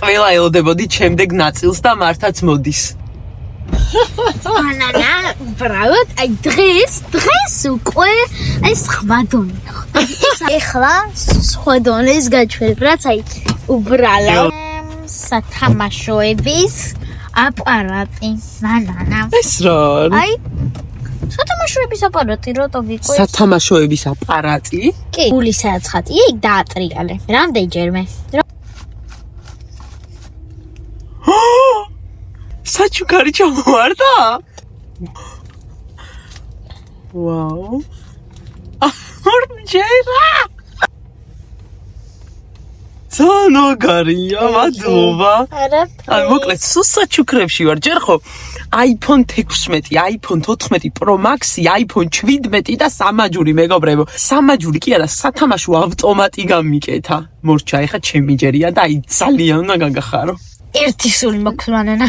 ყველა ელოდებოდით შემდეგ ნაწილს და მართაც მოდის. ანანა, უბრალოდ, აი დღეს უკვე ეს სხვა დონე. ეხლა სხვა დონეს გაჩვენებ, რაც აი უბრალოდ სათამაშოების აპარატი. ნანანა. ეს რა არის? აი სათამაშოების აპარატი რატო გიყვეს? სათამაშოების აპარატი? კი, გული სადაც ხატია, იქ დაატრიალე. რამდენჯერმე? საჩუქარი ჩამოვარდა? ვაუ. ორჯერა. ზანოგარია, მადლობა. არა. აი, მოკლედ, სულ საჩუქრებში ვარ. ჯერ ხო iPhone 16, iPhone 14 Pro Max, iPhone 17 და სამაჯური, მეგობრებო. სამაჯური კი არა, სათამაშო ავტომატი გამიკეთა. მორჩა, ეხა ჩემი ჯერია და აი ძალიან უნდა გაგახარო. ერთი სული მოქვანანა.